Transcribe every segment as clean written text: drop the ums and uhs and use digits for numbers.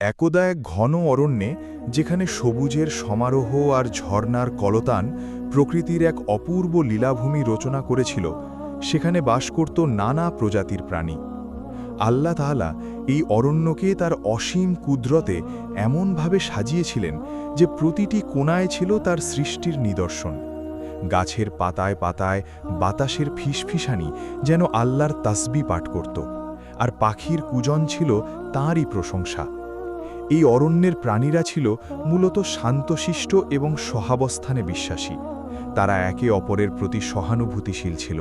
একদা এক ঘন অরণ্যে, যেখানে সবুজের সমারোহ আর ঝর্ণার কলতান প্রকৃতির এক অপূর্ব লীলাভূমি রচনা করেছিল, সেখানে বাস করত নানা প্রজাতির প্রাণী। আল্লাহ তাআলা এই অরণ্যকে তার অসীম কুদরতে এমনভাবে সাজিয়েছিলেন যে প্রতিটি কোণায় ছিল তার সৃষ্টির নিদর্শন। গাছের পাতায় পাতায় বাতাসের ফিসফিসানি যেন আল্লাহর তাসবিহ পাঠ করত, আর পাখির কুজন ছিল তাঁরই প্রশংসা। এই অরণ্যের প্রাণীরা ছিল মূলত শান্তশিষ্ট এবং সহাবস্থানে বিশ্বাসী। তারা একে অপরের প্রতি সহানুভূতিশীল ছিল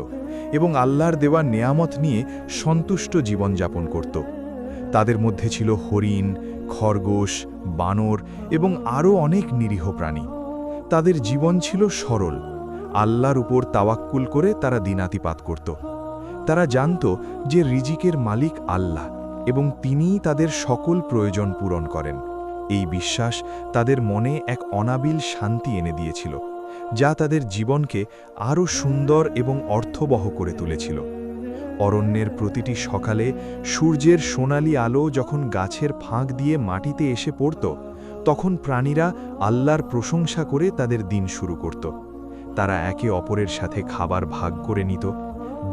এবং আল্লাহর দেওয়া নেয়ামত নিয়ে সন্তুষ্ট জীবনযাপন করত। তাদের মধ্যে ছিল হরিণ, খরগোশ, বানর এবং আরও অনেক নিরীহ প্রাণী। তাদের জীবন ছিল সরল। আল্লাহর উপর তাওয়াক্কুল করে তারা দিনাতিপাত করত। তারা জানত যে রিজিকের মালিক আল্লাহ এবং তিনিই তাদের সকল প্রয়োজন পূরণ করেন। এই বিশ্বাস তাদের মনে এক অনাবিল শান্তি এনে দিয়েছিল, যা তাদের জীবনকে আরও সুন্দর এবং অর্থবহ করে তুলেছিল। অরণ্যের প্রতিটি সকালে সূর্যের সোনালি আলো যখন গাছের ফাঁক দিয়ে মাটিতে এসে পড়ত, তখন প্রাণীরা আল্লাহর প্রশংসা করে তাদের দিন শুরু করত। তারা একে অপরের সাথে খাবার ভাগ করে নিত,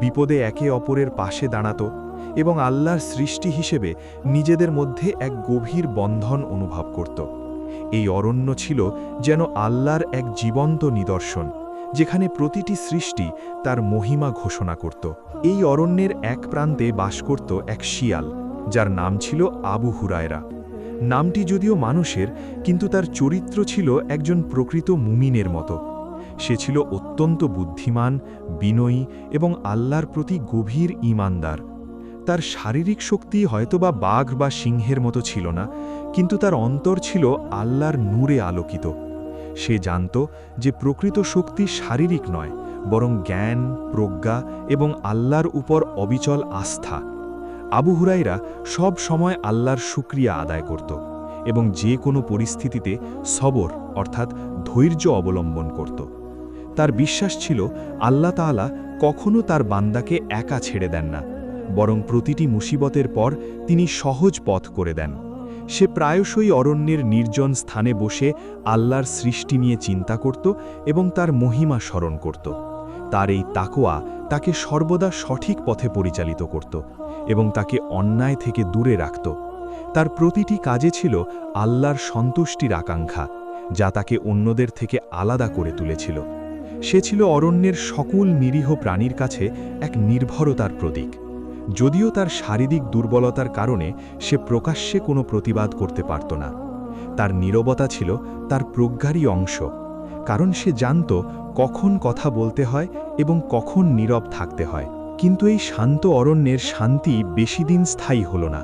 বিপদে একে অপরের পাশে দাঁড়াত এবং আল্লাহর সৃষ্টি হিসেবে নিজেদের মধ্যে এক গভীর বন্ধন অনুভব করত। এই অরণ্য ছিল যেন আল্লাহর এক জীবন্ত নিদর্শন, যেখানে প্রতিটি সৃষ্টি তার মহিমা ঘোষণা করত। এই অরণ্যের এক প্রান্তে বাস করত এক শিয়াল, যার নাম ছিল আবু হুরায়রা। নামটি যদিও মানুষের, কিন্তু তার চরিত্র ছিল একজন প্রকৃত মুমিনের মতো। সে ছিল অত্যন্ত বুদ্ধিমান, বিনয়ী এবং আল্লাহর প্রতি গভীর ঈমানদার। তার শারীরিক শক্তি হয়তোবা বাঘ বা সিংহের মতো ছিল না, কিন্তু তার অন্তর ছিল আল্লাহর নূরে আলোকিত। সে জানত যে প্রকৃত শক্তি শারীরিক নয়, বরং জ্ঞান, প্রজ্ঞা এবং আল্লাহর উপর অবিচল আস্থা। আবু হুরায়রা সব সময় আল্লাহর শুকরিয়া আদায় করত এবং যে কোনো পরিস্থিতিতে সবর অর্থাৎ ধৈর্য অবলম্বন করত। তার বিশ্বাস ছিল আল্লাহ তাআলা কখনো তার বান্দাকে একা ছেড়ে দেন না, বরং প্রতিটি মুসিবতের পর তিনি সহজ পথ করে দেন। সে প্রায়শই অরণ্যের নির্জন স্থানে বসে আল্লাহর সৃষ্টি নিয়ে চিন্তা করত এবং তার মহিমা স্মরণ করত। তার এই তাকওয়া তাকে সর্বদা সঠিক পথে পরিচালিত করত এবং তাকে অন্যায় থেকে দূরে রাখত। তার প্রতিটি কাজে ছিল আল্লাহর সন্তুষ্টির আকাঙ্ক্ষা, যা তাকে অন্যদের থেকে আলাদা করে তুলেছিল। সে ছিল অরণ্যের সকল নিরীহ প্রাণীর কাছে এক নির্ভরতার প্রতীক। যদিও তার শারীরিক দুর্বলতার কারণে সে প্রকাশ্যে কোনো প্রতিবাদ করতে পারত না, তার নীরবতা ছিল তার প্রজ্ঞারই অংশ, কারণ সে জানত কখন কথা বলতে হয় এবং কখন নীরব থাকতে হয়। কিন্তু এই শান্ত অরণ্যের শান্তি বেশি দিন স্থায়ী হল না।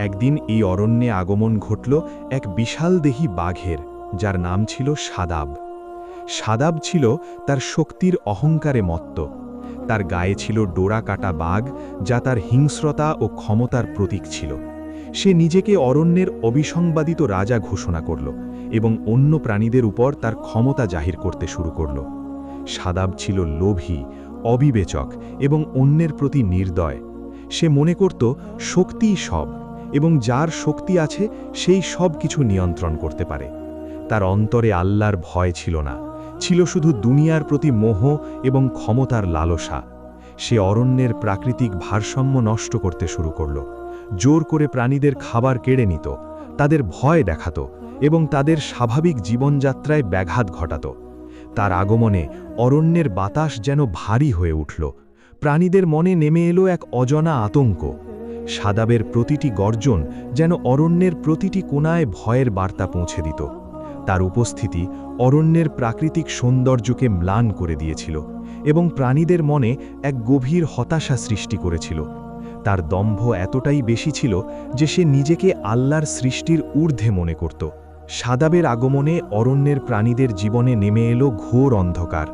একদিন এই অরণ্যে আগমন ঘটল এক বিশালদেহী বাঘের, যার নাম ছিল সাদাব। সাদাব ছিল তার শক্তির অহংকারে মত্ত। তার গায়ে ছিল ডোরা কাটা বাঘ, যা তার হিংস্রতা ও ক্ষমতার প্রতীক ছিল। সে নিজেকে অরণ্যের অবিসংবাদিত রাজা ঘোষণা করল এবং অন্য প্রাণীদের উপর তার ক্ষমতা জাহির করতে শুরু করল। সাদাব ছিল লোভী, অবিবেচক এবং অন্যের প্রতি নির্দয়। সে মনে করত শক্তিই সব এবং যার শক্তি আছে সেই সব কিছু নিয়ন্ত্রণ করতে পারে। তার অন্তরে আল্লাহর ভয় ছিল না, ছিল শুধু দুনিয়ার প্রতি মোহ এবং ক্ষমতার লালসা। সে অরণ্যের প্রাকৃতিক ভারসাম্য নষ্ট করতে শুরু করল, জোর করে প্রাণীদের খাবার কেড়ে নিত, তাদের ভয় দেখাত এবং তাদের স্বাভাবিক জীবনযাত্রায় ব্যাঘাত ঘটাত। তার আগমনে অরণ্যের বাতাস যেন ভারী হয়ে উঠল। প্রাণীদের মনে নেমে এলো এক অজানা আতঙ্ক। সাদাবের প্রতিটি গর্জন যেন অরণ্যের প্রতিটি কোণায় ভয়ের বার্তা পৌঁছে দিত। তার উপস্থিতি অরণ্যের প্রাকৃতিক সৌন্দর্যকে ম্লান করে দিয়েছিল এবং প্রাণীদের মনে এক গভীর হতাশা সৃষ্টি করেছিল। তার দম্ভ এতটাই বেশি ছিল যে সে নিজেকে আল্লাহর সৃষ্টির ঊর্ধ্বে মনে করত। সাদাবের আগমনে অরণ্যের প্রাণীদের জীবনে নেমে এলো ঘোর অন্ধকার।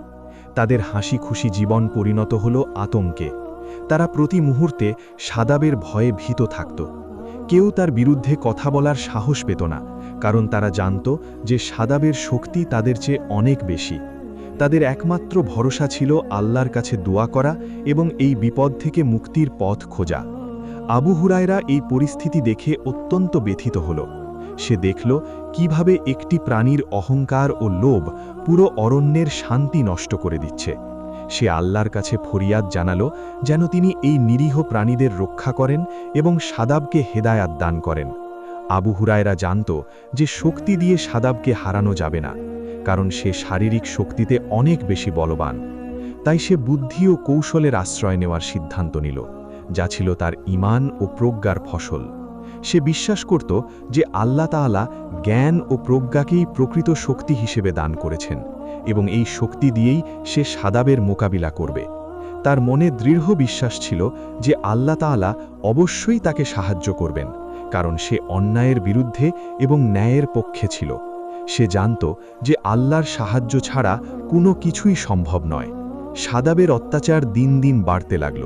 তাদের হাসি খুশি জীবন পরিণত হল আতঙ্কে। তারা প্রতি মুহূর্তে সাদাবের ভয়ে ভীত থাকত। কেউ তার বিরুদ্ধে কথা বলার সাহস পেত না, কারণ তারা জানত যে সাদাবের শক্তি তাদের চেয়ে অনেক বেশি। তাদের একমাত্র ভরসা ছিল আল্লাহর কাছে দোয়া করা এবং এই বিপদ থেকে মুক্তির পথ খোঁজা। আবু হুরায়রা এই পরিস্থিতি দেখে অত্যন্ত ব্যথিত হল। সে দেখল কিভাবে একটি প্রাণীর অহংকার ও লোভ পুরো অরণ্যের শান্তি নষ্ট করে দিচ্ছে। সে আল্লাহর কাছে ফরিয়াদ জানালো যেন তিনি এই নিরীহ প্রাণীদের রক্ষা করেন এবং সাদাবকে হেদায়াত দান করেন। আবু হুরায়রা জানত যে শক্তি দিয়ে সাদাবকে হারানো যাবে না, কারণ সে শারীরিক শক্তিতে অনেক বেশি বলবান। তাই সে বুদ্ধি ও কৌশলের আশ্রয় নেওয়ার সিদ্ধান্ত নিল, যা ছিল তার ঈমান ও প্রজ্ঞার ফসল। সে বিশ্বাস করত যে আল্লাহ তাআলা জ্ঞান ও প্রজ্ঞাকেই প্রকৃত শক্তি হিসেবে দান করেছেন এবং এই শক্তি দিয়েই সে সাদাবের মোকাবিলা করবে। তার মনে দৃঢ় বিশ্বাস ছিল যে আল্লাহ তাআলা অবশ্যই তাকে সাহায্য করবেন, কারণ সে অন্যায়ের বিরুদ্ধে এবং ন্যায়ের পক্ষে ছিল। সে জানত যে আল্লাহর সাহায্য ছাড়া কোনো কিছুই সম্ভব নয়। সাদাবের অত্যাচার দিন দিন বাড়তে লাগল।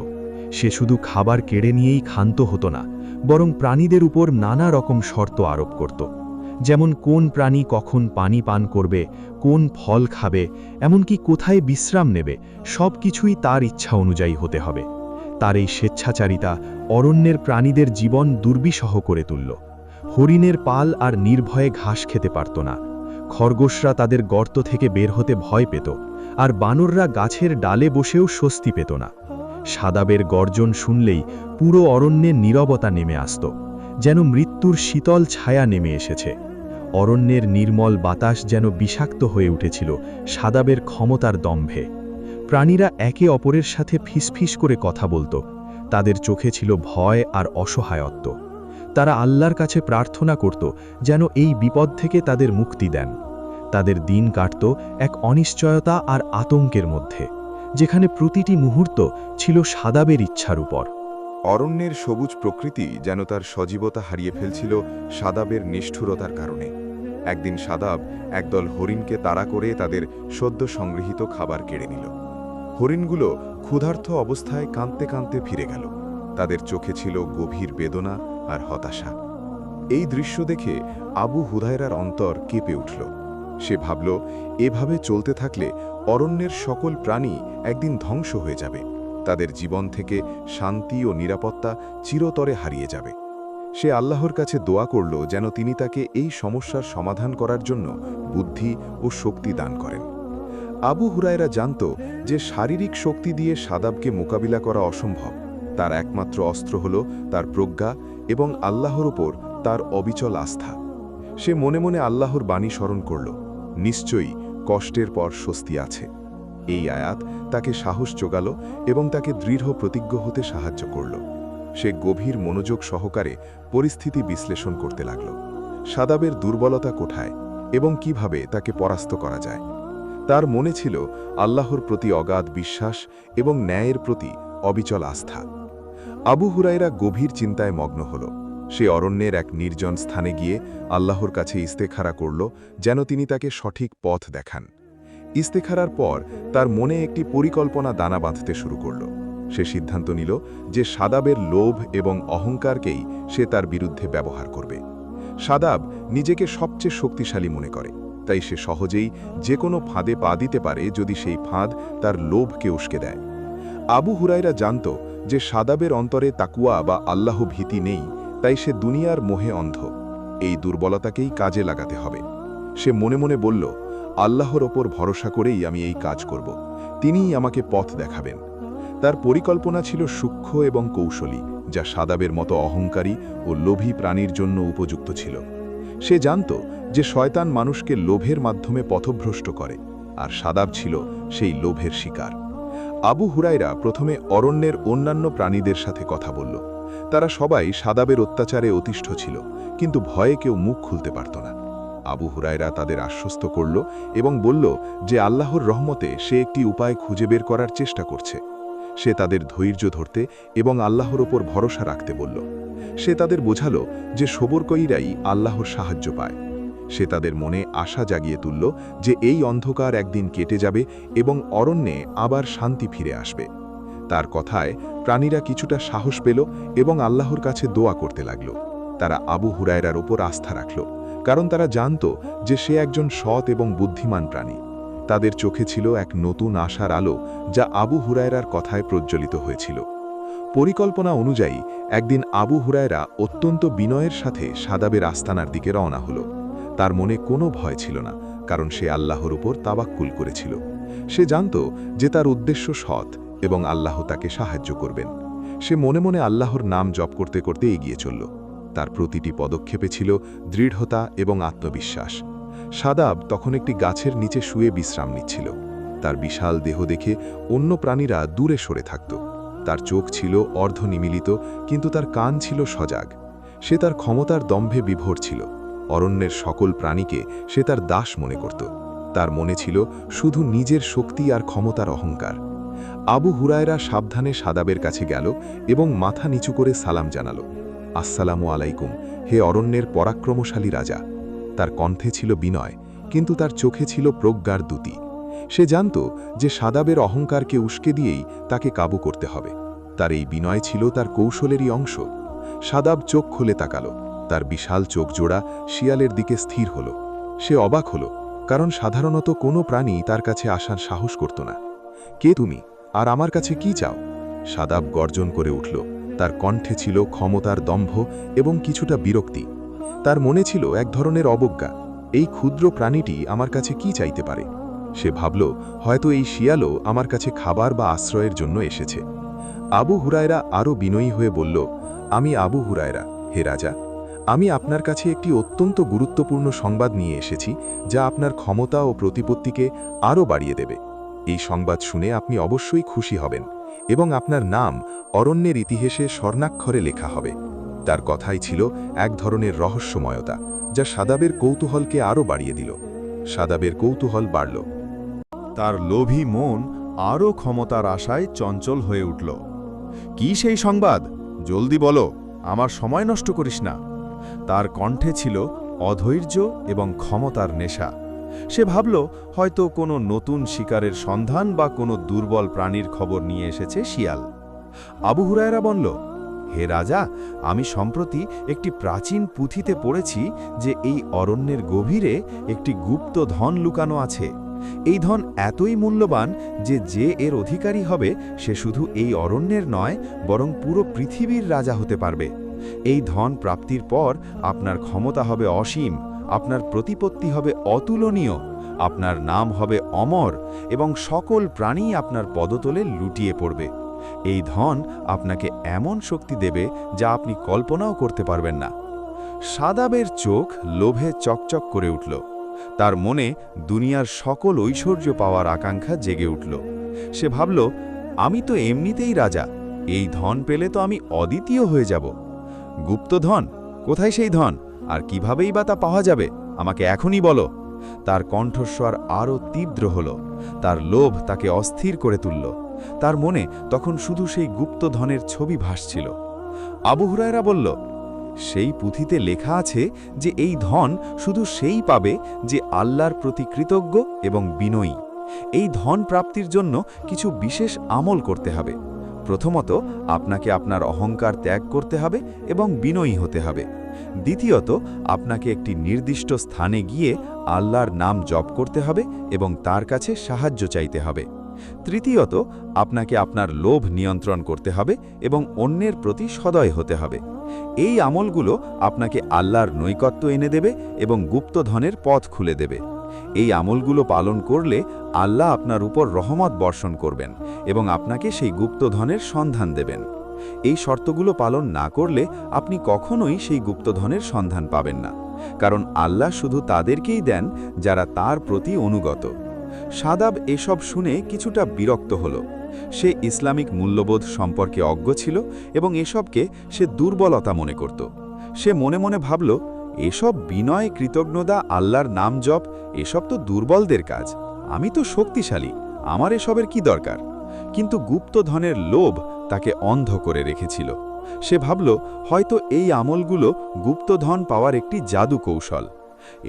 সে শুধু খাবার কেড়ে নিয়েই ক্ষান্ত হতো না, বরং প্রাণীদের উপর নানা রকম শর্ত আরোপ করত, যেমন কোন প্রাণী কখন পানি পান করবে, কোন ফল খাবে, এমনকি কোথায় বিশ্রাম নেবে, সব কিছুই তার ইচ্ছা অনুযায়ী হতে হবে। তার এই স্বেচ্ছাচারিতা অরণ্যের প্রাণীদের জীবন দুর্বিষহ করে তুলল। হরিণের পাল আর নির্ভয়ে ঘাস খেতে পারত না, খরগোশরা তাদের গর্ত থেকে বের হতে ভয় পেত, আর বানররা গাছের ডালে বসেও স্বস্তি পেত না। সাদাবের গর্জন শুনলেই পুরো অরণ্যের নীরবতা নেমে আসত, যেন মৃত্যুর শীতল ছায়া নেমে এসেছে। অরণ্যের নির্মল বাতাস যেন বিষাক্ত হয়ে উঠেছিল সাদাবের ক্ষমতার দম্ভে। প্রাণীরা একে অপরের সাথে ফিসফিস করে কথা বলত, তাদের চোখে ছিল ভয় আর অসহায়ত্ব। তারা আল্লাহর কাছে প্রার্থনা করত যেন এই বিপদ থেকে তাদের মুক্তি দেন। তাদের দিন কাটত এক অনিশ্চয়তা আর আতঙ্কের মধ্যে, যেখানে প্রতিটি মুহূর্ত ছিল সাদাবের ইচ্ছার উপর। অরণ্যের সবুজ প্রকৃতি যেন তার সজীবতা হারিয়ে ফেলছিল সাদাবের নিষ্ঠুরতার কারণে। একদিন সাদাব একদল হরিণকে তাড়া করে তাদের সদ্য সংগৃহীত খাবার কেড়ে নিল। হরিণগুলো ক্ষুধার্ত অবস্থায় কাঁদতে কাঁদতে ফিরে গেল। তাদের চোখে ছিল গভীর বেদনা আর হতাশা। এই দৃশ্য দেখে আবু হুরায়রার অন্তর কেঁপে উঠল। সে ভাবল, এভাবে চলতে থাকলে অরণ্যের সকল প্রাণী একদিন ধ্বংস হয়ে যাবে, তাদের জীবন থেকে শান্তি ও নিরাপত্তা চিরতরে হারিয়ে যাবে। সে আল্লাহর কাছে দোয়া করল যেন তিনি তাকে এই সমস্যার সমাধান করার জন্য বুদ্ধি ও শক্তি দান করেন। আবু হুরায়রা জানত যে শারীরিক শক্তি দিয়ে সাদাবকে মোকাবিলা করা অসম্ভব। তার একমাত্র অস্ত্র হল তার প্রজ্ঞা এবং আল্লাহর ওপর তার অবিচল আস্থা। সে মনে মনে আল্লাহর বাণী স্মরণ করল, নিশ্চয়ই কষ্টের পর স্বস্তি আছে। এই আয়াত তাকে সাহস জোগাল এবং তাকে দৃঢ় প্রতিজ্ঞ হতে সাহায্য করল। সে গভীর মনোযোগ সহকারে পরিস্থিতি বিশ্লেষণ করতে লাগল। সাদাবের দুর্বলতা কোথায় এবং কিভাবে তাকে পরাস্ত করা যায়। তার মনে ছিল আল্লাহর প্রতি অগাধ বিশ্বাস এবং ন্যায়ের প্রতি অবিচল আস্থা। আবু হুরায়রা গভীর চিন্তায় মগ্ন হল। সে অরণ্যের এক নির্জন স্থানে গিয়ে আল্লাহর কাছে ইস্তেখারা করল যেন তিনি তাকে সঠিক পথ দেখান। ইস্তেখারার পর তার মনে একটি পরিকল্পনা দানা বাঁধতে শুরু করল। সে সিদ্ধান্ত নিল যে সাদাবের লোভ এবং অহংকারকেই সে তার বিরুদ্ধে ব্যবহার করবে। সাদাব নিজেকে সবচেয়ে শক্তিশালী মনে করে, তাই সে সহজেই যে কোনো ফাঁদে পা দিতে পারে যদি সেই ফাঁদ তার লোভকে উস্কে দেয়। আবু হুরায়রা জানত যে সাদাবের অন্তরে তাকুয়া বা আল্লাহ ভীতি নেই, তাই সে দুনিয়ার মোহে অন্ধ। এই দুর্বলতাকেই কাজে লাগাতে হবে। সে মনে মনে বলল, আল্লাহর ওপর ভরসা করেই আমি এই কাজ করব, তিনিই আমাকে পথ দেখাবেন। তার পরিকল্পনা ছিল সূক্ষ্ম এবং কৌশলী, যা সাদাবের মতো অহংকারী ও লোভী প্রাণীর জন্য উপযুক্ত ছিল। সে জানত যে শয়তান মানুষকে লোভের মাধ্যমে পথভ্রষ্ট করে, আর সাদাব ছিল সেই লোভের শিকার। আবু হুরায়রা প্রথমে অরণ্যের অন্যান্য প্রাণীদের সাথে কথা বলল। তারা সবাই সাদাবের অত্যাচারে অতিষ্ঠ ছিল, কিন্তু ভয়ে কেউ মুখ খুলতে পারত না। আবু হুরায়রা তাদের আশ্বস্ত করল এবং বলল যে আল্লাহর রহমতে সে একটি উপায় খুঁজে বের করার চেষ্টা করছে। সে তাদের ধৈর্য ধরতে এবং আল্লাহর ওপর ভরসা রাখতে বলল। সে তাদের বোঝালো যে সবরকারীরাই আল্লাহর সাহায্য পায়। সে তাদের মনে আশা জাগিয়ে তুলল যে এই অন্ধকার একদিন কেটে যাবে এবং অরণ্যে আবার শান্তি ফিরে আসবে। তার কথায় প্রাণীরা কিছুটা সাহস পেল এবং আল্লাহর কাছে দোয়া করতে লাগল। তারা আবু হুরায়রার ওপর আস্থা রাখল, কারণ তারা জানত যে সে একজন সৎ এবং বুদ্ধিমান প্রাণী। তাদের চোখে ছিল এক নতুন আশার আলো, যা আবু হুরায়রার কথায় প্রজ্বলিত হয়েছিল। পরিকল্পনা অনুযায়ী একদিন আবু হুরায়রা অত্যন্ত বিনয়ের সাথে সাদাবের আস্তানার দিকে রওনা হল। তার মনে কোনো ভয় ছিল না, কারণ সে আল্লাহর উপর তাওয়াক্কুল করেছিল। সে জানত যে তার উদ্দেশ্য সৎ এবং আল্লাহ তাকে সাহায্য করবেন। সে মনে মনে আল্লাহর নাম জপ করতে করতে এগিয়ে চলল। তার প্রতিটি পদক্ষেপে ছিল দৃঢ়তা এবং আত্মবিশ্বাস। সাদাব তখন একটি গাছের নিচে শুয়ে বিশ্রাম নিচ্ছিল। তার বিশাল দেহ দেখে অন্য প্রাণীরা দূরে সরে থাকত। তার চোখ ছিল অর্ধনিমিলিত, কিন্তু তার কান ছিল সজাগ। সে তার ক্ষমতার দম্ভে বিভোর ছিল। অরণ্যের সকল প্রাণীকে সে তার দাস মনে করত। তার মনে ছিল শুধু নিজের শক্তি আর ক্ষমতার অহংকার। আবু হুরায়রা সাবধানে সাদাবের কাছে গেল এবং মাথা নিচু করে সালাম জানাল। আসসালামু আলাইকুম, হে অরণ্যের পরাক্রমশালী রাজা। তার কণ্ঠে ছিল বিনয়, কিন্তু তার চোখে ছিল প্রজ্ঞার দ্যুতি। সে জানত যে সাদাবের অহংকারকে উস্কে দিয়েই তাকে কাবু করতে হবে। তার এই বিনয় ছিল তার কৌশলেরই অংশ। সাদাব চোখ খুলে তাকাল। তার বিশাল চোখ জোড়া শিয়ালের দিকে স্থির হল। সে অবাক হল, কারণ সাধারণত কোনো প্রাণী তার কাছে আসার সাহস করত না। কে তুমি, আর আমার কাছে কি চাও? সাদাব গর্জন করে উঠল। তার কণ্ঠে ছিল ক্ষমতার দম্ভ এবং কিছুটা বিরক্তি। তার মনে ছিল এক ধরনের অবজ্ঞা। এই ক্ষুদ্র প্রাণীটি আমার কাছে কি চাইতে পারে? সে ভাবল, হয়তো এই শিয়ালও আমার কাছে খাবার বা আশ্রয়ের জন্য এসেছে। আবু হুরায়রা আরও বিনয়ী হয়ে বলল, আমি আবু হুরায়রা, হে রাজা। আমি আপনার কাছে একটি অত্যন্ত গুরুত্বপূর্ণ সংবাদ নিয়ে এসেছি, যা আপনার ক্ষমতা ও প্রতিপত্তিকে আরও বাড়িয়ে দেবে। এই সংবাদ শুনে আপনি অবশ্যই খুশি হবেন, এবং আপনার নাম অরণ্যের ইতিহাসে স্বর্ণাক্ষরে লেখা হবে। তার কথাই ছিল এক ধরনের রহস্যময়তা, যা সাদাবের কৌতূহলকে আরও বাড়িয়ে দিল। সাদাবের কৌতূহল বাড়ল। তার লোভী মন আরও ক্ষমতার আশায় চঞ্চল হয়ে উঠল। কি সেই সংবাদ? জলদি বলো, আমার সময় নষ্ট করিস না। তার কণ্ঠে ছিল অধৈর্য এবং ক্ষমতার নেশা। সে ভাবল, হয়তো কোনো নতুন শিকারের সন্ধান বা কোনো দুর্বল প্রাণীর খবর নিয়ে এসেছে শিয়াল। আবু হুরায়রা বলল, হে রাজা, আমি সম্প্রতি একটি প্রাচীন পুঁথিতে পড়েছি যে এই অরণ্যের গভীরে একটি গুপ্ত ধন লুকানো আছে। এই ধন এতই মূল্যবান যে যে এর অধিকারী হবে সে শুধু এই অরণ্যের নয়, বরং পুরো পৃথিবীর রাজা হতে পারবে। এই ধন প্রাপ্তির পর আপনার ক্ষমতা হবে অসীম, আপনার প্রতিপত্তি হবে অতুলনীয়, আপনার নাম হবে অমর, এবং সকল প্রাণী আপনার পদতলে লুটিয়ে পড়বে। এই ধন আপনাকে এমন শক্তি দেবে যা আপনি কল্পনাও করতে পারবেন না। সাদাবের চোখ লোভে চকচক করে উঠল। তার মনে দুনিয়ার সকল ঐশ্বর্য পাওয়ার আকাঙ্ক্ষা জেগে উঠল। সে ভাবল, আমি তো এমনিতেই রাজা, এই ধন পেলে তো আমি অদ্বিতীয় হয়ে যাব। গুপ্তধন? কোথায় সেই ধন, আর কিভাবেই বা তা পাওয়া যাবে? আমাকে এখনই বলো। তার কণ্ঠস্বর আরও তীব্র হল। তার লোভ তাকে অস্থির করে তুলল। তার মনে তখন শুধু সেই গুপ্তধনের ছবি ভাসছিল। আবু হুরায়রা বলল, সেই পুঁথিতে লেখা আছে যে এই ধন শুধু সেই পাবে যে আল্লাহর প্রতি কৃতজ্ঞ এবং বিনয়ী। এই ধন প্রাপ্তির জন্য কিছু বিশেষ আমল করতে হবে। প্রথমত, আপনাকে আপনার অহংকার ত্যাগ করতে হবে এবং বিনয়ী হতে হবে। দ্বিতীয়ত, আপনাকে একটি নির্দিষ্ট স্থানে গিয়ে আল্লাহর নাম জপ করতে হবে এবং তার কাছে সাহায্য চাইতে হবে। তৃতীয়ত, আপনাকে আপনার লোভ নিয়ন্ত্রণ করতে হবে এবং অন্যের প্রতি সদয় হতে হবে। এই আমলগুলো আপনাকে আল্লাহর নৈকট্য এনে দেবে এবং গুপ্তধনের পথ খুলে দেবে। এই আমলগুলো পালন করলে আল্লাহ আপনার উপর রহমত বর্ষণ করবেন এবং আপনাকে সেই গুপ্তধনের সন্ধান দেবেন। এই শর্তগুলো পালন না করলে আপনি কখনোই সেই গুপ্তধনের সন্ধান পাবেন না, কারণ আল্লাহ শুধু তাদেরকেই দেন যারা তার প্রতি অনুগত। সাদাব এসব শুনে কিছুটা বিরক্ত হল। সে ইসলামিক মূল্যবোধ সম্পর্কে অজ্ঞ ছিল এবং এসবকে সে দুর্বলতা মনে করত। সে মনে মনে ভাবল, এসব বিনয়, কৃতজ্ঞতা, আল্লাহর নাম জপ, এসব তো দুর্বলদের কাজ। আমি তো শক্তিশালী, আমার এসবের কি দরকার? কিন্তু গুপ্তধনের লোভ তাকে অন্ধ করে রেখেছিল। সে ভাবল, হয়তো এই আমলগুলো গুপ্তধন পাওয়ার একটি জাদু কৌশল।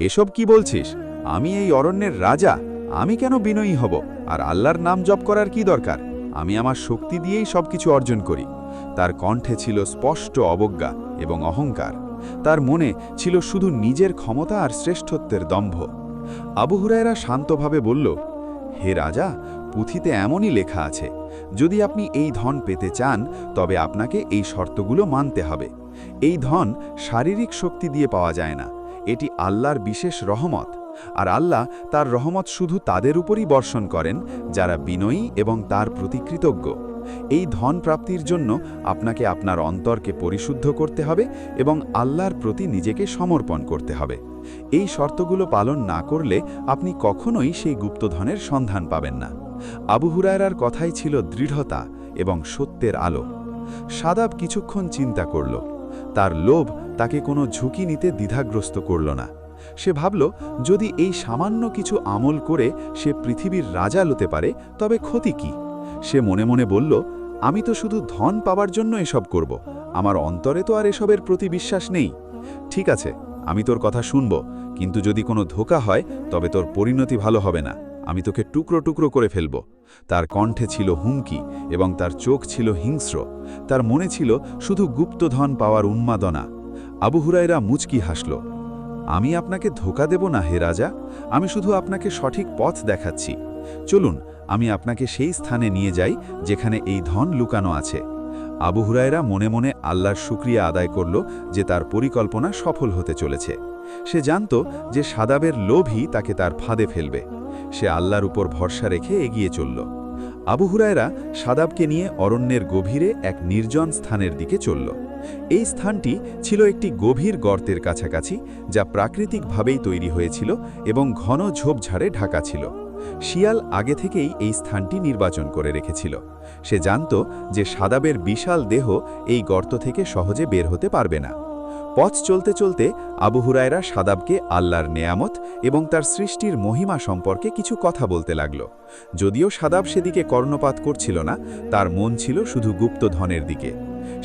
এসব কি বলছিস? আমি এই অরণ্যের রাজা, আমি কেন বিনয়ী হব? আর আল্লাহর নাম জপ করার কি দরকার? আমি আমার শক্তি দিয়েই সবকিছু অর্জন করি। তার কণ্ঠে ছিল স্পষ্ট অবজ্ঞা এবং অহংকার। তার মনে ছিল শুধু নিজের ক্ষমতা আর শ্রেষ্ঠত্বের দম্ভ। আবু হুরায়রা শান্তভাবে বলল, হে রাজা, পুঁথিতে এমনই লেখা আছে, যদি আপনি এই ধন পেতে চান তবে আপনাকে এই শর্তগুলো মানতে হবে। এই ধন শারীরিক শক্তি দিয়ে পাওয়া যায় না, এটি আল্লাহর বিশেষ রহমত, আর আল্লাহ তার রহমত শুধু তাদের উপরই বর্ষণ করেন যারা বিনয়ী এবং তার প্রতি কৃতজ্ঞ। এই ধন প্রাপ্তির জন্য আপনাকে আপনার অন্তরকে পরিশুদ্ধ করতে হবে এবং আল্লাহর প্রতি নিজেকে সমর্পণ করতে হবে। এই শর্তগুলো পালন না করলে আপনি কখনোই সেই গুপ্তধনের সন্ধান পাবেন না। আবু হুরায়রার কথাই ছিল দৃঢ়তা এবং সত্যের আলো। সাদাব কিছুক্ষণ চিন্তা করল। তার লোভ তাকে কোনো ঝুঁকি নিতে দ্বিধাগ্রস্ত করল না। সে ভাবল, যদি এই সামান্য কিছু আমল করে সে পৃথিবীর রাজা হতে পারে তবে ক্ষতি কি? সে মনে মনে বলল, আমি তো শুধু ধন পাওয়ার জন্য এসব করব, আমার অন্তরে তো আর এসবের প্রতি বিশ্বাস নেই। ঠিক আছে, আমি তোর কথা শুনব, কিন্তু যদি কোনো ধোঁকা হয় তবে তোর পরিণতি ভালো হবে না, আমি তোকে টুকরো টুকরো করে ফেলব। তার কণ্ঠে ছিল হুমকি এবং তার চোখ ছিল হিংস্র। তার মনে ছিল শুধু গুপ্তধন পাওয়ার উন্মাদনা। আবু হুরায়রা মুচকি হাসল। আমি আপনাকে ধোঁকা দেব না হে রাজা, আমি শুধু আপনাকে সঠিক পথ দেখাচ্ছি। চলুন, আমি আপনাকে সেই স্থানে নিয়ে যাই যেখানে এই ধন লুকানো আছে। আবু হুরায়রা মনে মনে আল্লাহর শুকরিয়া আদায় করল যে তার পরিকল্পনা সফল হতে চলেছে। সে জানত যে সাদাবের লোভই তাকে তার ফাঁদে ফেলবে। সে আল্লাহর উপর ভরসা রেখে এগিয়ে চলল। আবু হুরায়রা সাদাবকে নিয়ে অরণ্যের গভীরে এক নির্জন স্থানের দিকে চলল। এই স্থানটি ছিল একটি গভীর গর্তের কাছাকাছি, যা প্রাকৃতিকভাবেই তৈরি হয়েছিল এবং ঘন ঝোপঝাড়ে ঢাকা ছিল। শিয়াল আগে থেকেই এই স্থানটি নির্বাচন করে রেখেছিল। সে জানত যে সাদাবের বিশাল দেহ এই গর্ত থেকে সহজে বের হতে পারবে না। পথ চলতে চলতে আবু হুরায়রা সাদাবকে আল্লাহর নেয়ামত এবং তার সৃষ্টির মহিমা সম্পর্কে কিছু কথা বলতে লাগল। যদিও সাদাব সেদিকে কর্ণপাত করছিল না, তার মন ছিল শুধু গুপ্তধনের দিকে।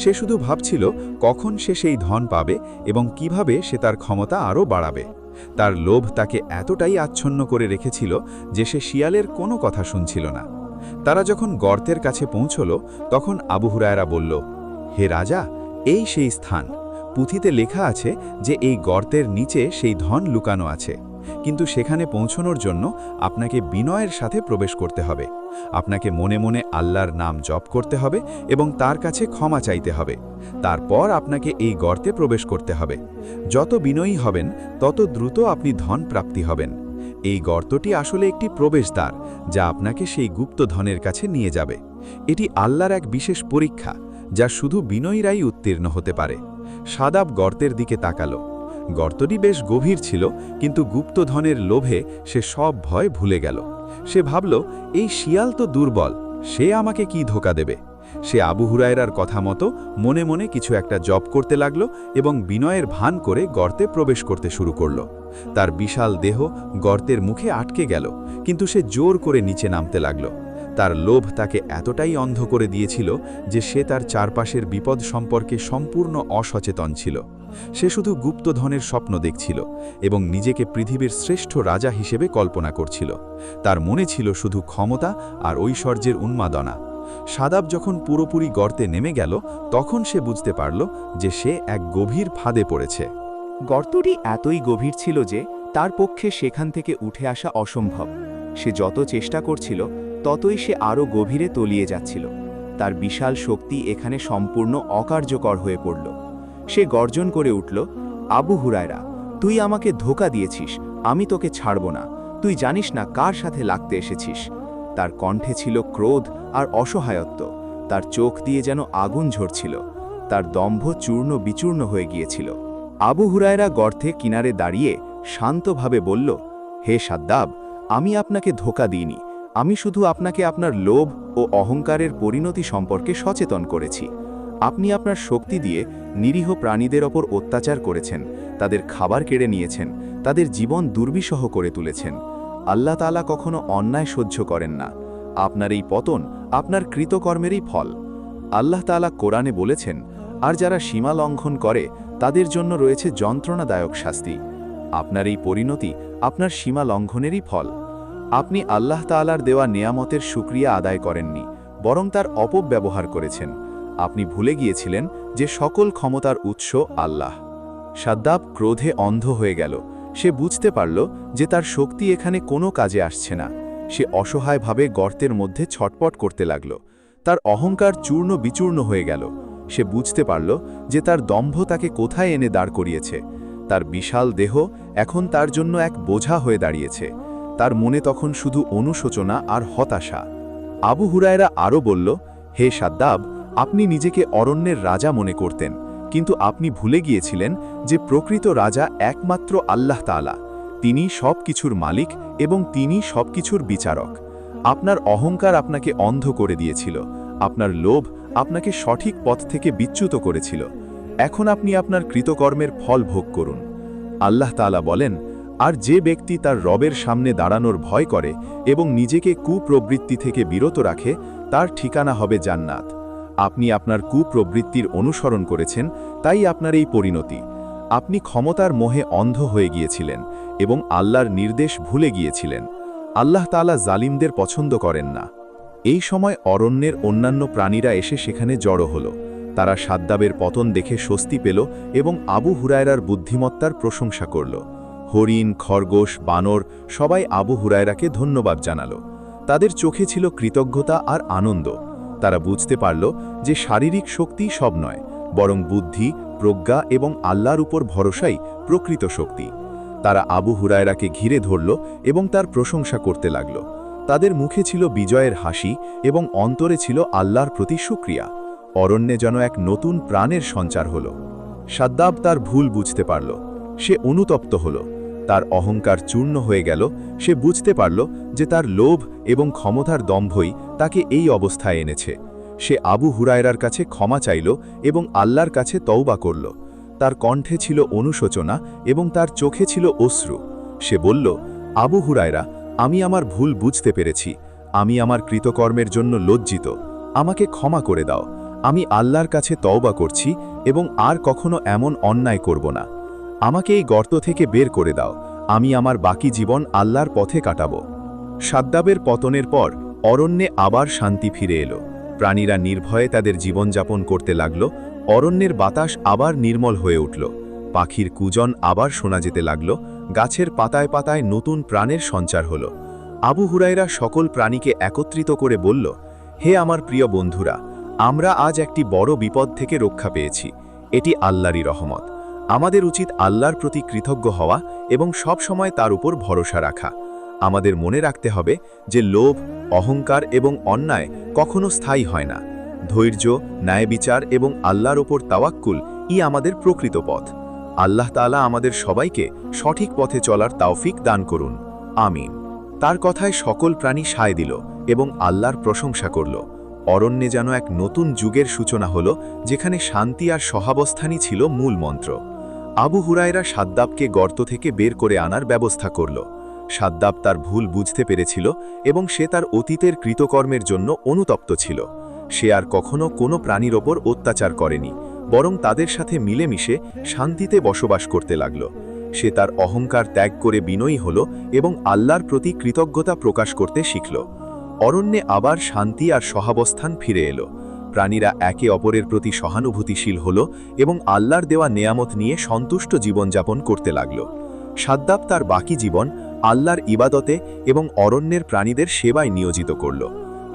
সে শুধু ভাবছিল কখন সে সেই ধন পাবে এবং কিভাবে সে তার ক্ষমতা আরও বাড়াবে। তার লোভ তাকে এতটাই আচ্ছন্ন করে রেখেছিল যে সে শিয়ালের কোনো কথা শুনছিল না। তারা যখন গর্তের কাছে পৌঁছল তখন আবু হুরায়রা বলল, হে রাজা, এই সেই স্থান। পুঁথিতে লেখা আছে যে এই গর্তের নিচে সেই ধন লুকানো আছে, কিন্তু সেখানে পৌঁছানোর জন্য আপনাকে বিনয়ের সাথে প্রবেশ করতে হবে। আপনাকে মনে মনে আল্লাহর নাম জপ করতে হবে এবং তার কাছে ক্ষমা চাইতে হবে। তারপর আপনাকে এই গর্তে প্রবেশ করতে হবে। যত বিনয়ী হবেন তত দ্রুত আপনি ধন প্রাপ্তি হবেন। এই গর্তটি আসলে একটি প্রবেশদ্বার, যা আপনাকে সেই গুপ্ত ধনের কাছে নিয়ে যাবে। এটি আল্লাহর এক বিশেষ পরীক্ষা, যা শুধু বিনয়ীরাই উত্তীর্ণ হতে পারে। সাদাব গর্তের দিকে তাকালো। গর্তটি বেশ গভীর ছিল, কিন্তু গুপ্তধনের লোভে সে সব ভয় ভুলে গেল। সে ভাবল, এই শিয়াল তো দুর্বল, সে আমাকে কি ধোঁকা দেবে। সে আবু হুরায়রার কথা মতো মনে মনে কিছু একটা জপ করতে লাগল এবং বিনয়ের ভান করে গর্তে প্রবেশ করতে শুরু করল। তার বিশাল দেহ গর্তের মুখে আটকে গেল, কিন্তু সে জোর করে নিচে নামতে লাগল। তার লোভ তাকে এতটাই অন্ধ করে দিয়েছিল যে সে তার চারপাশের বিপদ সম্পর্কে সম্পূর্ণ অসচেতন ছিল। সে শুধু গুপ্তধনের স্বপ্ন দেখছিল এবং নিজেকে পৃথিবীর শ্রেষ্ঠ রাজা হিসেবে কল্পনা করছিল। তার মনে ছিল শুধু ক্ষমতা আর ঐশ্বর্যের উন্মাদনা। সাদাব যখন পুরোপুরি গর্তে নেমে গেল তখন সে বুঝতে পারল যে সে এক গভীর ফাঁদে পড়েছে। গর্তটি এতই গভীর ছিল যে তার পক্ষে সেখান থেকে উঠে আসা অসম্ভব। সে যত চেষ্টা করছিল ততই সে আরও গভীরে তলিয়ে যাচ্ছিল। তার বিশাল শক্তি এখানে সম্পূর্ণ অকার্যকর হয়ে পড়ল। সে গর্জন করে উঠল, আবু হুরায়রা, তুই আমাকে ধোঁকা দিয়েছিস, আমি তোকে ছাড়ব না। তুই জানিস না কার সাথে লাগতে এসেছিস। তার কণ্ঠে ছিল ক্রোধ আর অসহায়ত্ব। তার চোখ দিয়ে যেন আগুন ঝরছিল। তার দম্ভ চূর্ণ বিচূর্ণ হয়ে গিয়েছিল। আবু হুরায়রা গর্তে কিনারে দাঁড়িয়ে শান্তভাবে বলল, হে সাদ্দাব, আমি আপনাকে ধোঁকা দিইনি। আমি শুধু আপনাকে আপনার লোভ ও অহংকারের পরিণতি সম্পর্কে সচেতন করেছি। আপনি আপনার শক্তি দিয়ে নিরীহ প্রাণীদের ওপর অত্যাচার করেছেন, তাদের খাবার কেড়ে নিয়েছেন, তাদের জীবন দুর্বিষহ করে তুলেছেন। আল্লাহ তাআলা কখনো অন্যায় সহ্য করেন না। আপনার এই পতন আপনার কৃতকর্মেরই ফল। আল্লাহ তাআলা কোরআনে বলেছেন, আর যারা সীমা লঙ্ঘন করে তাদের জন্য রয়েছে যন্ত্রণাদায়ক শাস্তি। আপনার এই পরিণতি আপনার সীমা লঙ্ঘনেরই ফল। আপনি আল্লাহ তাআলার দেওয়া নেয়ামতের শুকরিয়া আদায় করেননি, বরং তার অপব্যবহার করেছেন। আপনি ভুলে গিয়েছিলেন যে সকল ক্ষমতার উৎস আল্লাহ। সাদ্দাব ক্রোধে অন্ধ হয়ে গেল। সে বুঝতে পারল যে তার শক্তি এখানে কোনো কাজে আসছে না। সে অসহায়ভাবে গর্তের মধ্যে ছটপট করতে লাগল। তার অহংকার চূর্ণ বিচূর্ণ হয়ে গেল। সে বুঝতে পারল যে তার দম্ভ তাকে কোথায় এনে দাঁড় করিয়েছে। তার বিশাল দেহ এখন তার জন্য এক বোঝা হয়ে দাঁড়িয়েছে। তার মনে তখন শুধু অনুশোচনা আর হতাশা। আবু হুরায়রা আরও বলল, হে সাদ্দাব, আপনি নিজেকে অরণ্যের রাজা মনে করতেন, কিন্তু আপনি ভুলে গিয়েছিলেন যে প্রকৃত রাজা একমাত্র আল্লাহ তাআলা। তিনি সব কিছুর মালিক এবং তিনি সব কিছুর বিচারক। আপনার অহংকার আপনাকে অন্ধ করে দিয়েছিল, আপনার লোভ আপনাকে সঠিক পথ থেকে বিচ্যুত করেছিল। এখন আপনি আপনার কৃতকর্মের ফল ভোগ করুন। আল্লাহ তাআলা বলেন, আর যে ব্যক্তি তার রবের সামনে দাঁড়ানোর ভয় করে এবং নিজেকে কুপ্রবৃত্তি থেকে বিরত রাখে, তার ঠিকানা হবে জান্নাত। আপনি আপনার কুপ্রবৃত্তির অনুসরণ করেছেন, তাই আপনার এই পরিণতি। আপনি ক্ষমতার মোহে অন্ধ হয়ে গিয়েছিলেন এবং আল্লাহর নির্দেশ ভুলে গিয়েছিলেন। আল্লাহ তাআলা জালিমদের পছন্দ করেন না। এই সময় অরণ্যের অন্যান্য প্রাণীরা এসে সেখানে জড়ো হল। তারা সাদ্দাবের পতন দেখে স্বস্তি পেল এবং আবু হুরায়রার বুদ্ধিমত্তার প্রশংসা করল। হরিণ, খরগোশ, বানর সবাই আবু হুরায়রাকে ধন্যবাদ জানালো। তাদের চোখে ছিল কৃতজ্ঞতা আর আনন্দ। তারা বুঝতে পারল যে শারীরিক শক্তি সব নয়, বরং বুদ্ধি, প্রজ্ঞা এবং আল্লাহর উপর ভরসাই প্রকৃত শক্তি। তারা আবু হুরায়রাকে ঘিরে ধরল এবং তার প্রশংসা করতে লাগল। তাদের মুখে ছিল বিজয়ের হাসি এবং অন্তরে ছিল আল্লাহর প্রতি শুকরিয়া। অরণ্যে যেন এক নতুন প্রাণের সঞ্চার হল। সাদ্দাব তার ভুল বুঝতে পারল। সে অনুতপ্ত হল। তার অহংকার চূর্ণ হয়ে গেল। সে বুঝতে পারল যে তার লোভ এবং ক্ষমতার দম্ভই তাকে এই অবস্থায় এনেছে। সে আবু হুরায়রার কাছে ক্ষমা চাইল এবং আল্লাহর কাছে তওবা করল। তার কণ্ঠে ছিল অনুশোচনা এবং তার চোখে ছিল অশ্রু। সে বলল, আবু হুরায়রা, আমি আমার ভুল বুঝতে পেরেছি। আমি আমার কৃতকর্মের জন্য লজ্জিত। আমাকে ক্ষমা করে দাও। আমি আল্লাহর কাছে তওবা করছি এবং আর কখনো এমন অন্যায় করব না। আমাকে এই গর্ত থেকে বের করে দাও। আমি আমার বাকি জীবন আল্লাহর পথে কাটাবো। সাদ্দাবের পতনের পর অরণ্যে আবার শান্তি ফিরে এলো। প্রাণীরা নির্ভয়ে তাদের জীবনযাপন করতে লাগল। অরণ্যের বাতাস আবার নির্মল হয়ে উঠল। পাখির কুজন আবার শোনা যেতে লাগল। গাছের পাতায় পাতায় নতুন প্রাণের সঞ্চার হল। আবু হুরায়রা সকল প্রাণীকে একত্রিত করে বলল, হে আমার প্রিয় বন্ধুরা, আমরা আজ একটি বড় বিপদ থেকে রক্ষা পেয়েছি। এটি আল্লাহরই রহমত। আমাদের উচিত আল্লাহর প্রতি কৃতজ্ঞ হওয়া এবং সব সময় তার উপর ভরসা রাখা। আমাদের মনে রাখতে হবে যে লোভ, অহংকার এবং অন্যায় কখনো স্থায়ী হয় না। ধৈর্য, ন্যায়বিচার এবং আল্লাহর ওপর তাওয়াক্কুল আমাদের প্রকৃত পথ। আল্লাহ তাআলা আমাদের সবাইকে সঠিক পথে চলার তৌফিক দান করুন। আমিন। তার কথায় সকল প্রাণী সায় দিল এবং আল্লাহর প্রশংসা করল। অরণ্যে যেন এক নতুন যুগের সূচনা হল, যেখানে শান্তি আর সহাবস্থানই ছিল মূল মন্ত্র। আবু হুরায়রা সাদ্দাবকে গর্ত থেকে বের করে আনার ব্যবস্থা করল। সাদ্দাব তার ভুল বুঝতে পেরেছিল এবং সে তার অতীতের কৃতকর্মের জন্য অনুতপ্ত ছিল। সে আর কখনো কোনো প্রাণীর ওপর অত্যাচার করেনি, বরং তাদের সাথে মিলেমিশে শান্তিতে বসবাস করতে লাগল। সে তার অহংকার ত্যাগ করে বিনয়ী হল এবং আল্লাহর প্রতি কৃতজ্ঞতা প্রকাশ করতে শিখল। অরণ্যে আবার শান্তি আর সহাবস্থান ফিরে এলো। প্রাণীরা একে অপরের প্রতি সহানুভূতিশীল হল এবং আল্লাহর দেওয়া নেয়ামত নিয়ে সন্তুষ্ট জীবনযাপন করতে লাগল। সাদ্দাব তার বাকি জীবন আল্লাহর ইবাদতে এবং অরণ্যের প্রাণীদের সেবায় নিয়োজিত করল।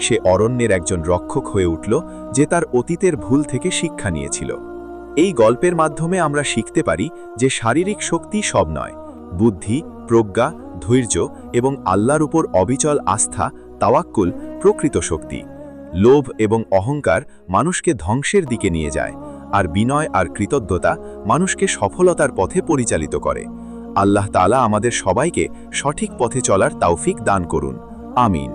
সে অরণ্যের একজন রক্ষক হয়ে উঠল, যে তার অতীতের ভুল থেকে শিক্ষা নিয়েছিল। এই গল্পের মাধ্যমে আমরা শিখতে পারি যে শারীরিক শক্তি সব নয়। বুদ্ধি, প্রজ্ঞা, ধৈর্য এবং আল্লাহর উপর অবিচল আস্থা, তাওয়াক্কুল প্রকৃত শক্তি। লোভ এবং অহংকার মানুষকে ধ্বংসের দিকে নিয়ে যায়, আর বিনয় আর কৃতজ্ঞতা মানুষকে সফলতার পথে পরিচালিত করে। আল্লাহ তাআলা আমাদের সবাইকে সঠিক পথে চলার তৌফিক দান করুন। আমিন।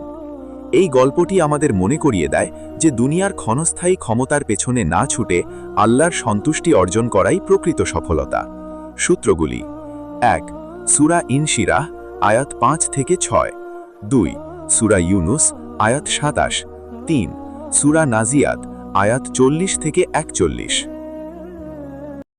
এই গল্পটি আমাদের মনে করিয়ে দেয় যে দুনিয়ার ক্ষণস্থায়ী ক্ষমতার পেছনে না ছুটে আল্লাহর সন্তুষ্টি অর্জন করাই প্রকৃত সফলতা। সূত্রগুলি: ১. সূরা ইনশিরাহ আয়াত ৫ থেকে ৬। ২. সূরা ইউনুস আয়াত ২৭। ৩. সূরা নাজিয়াত আয়াত ৪০ থেকে ৪১।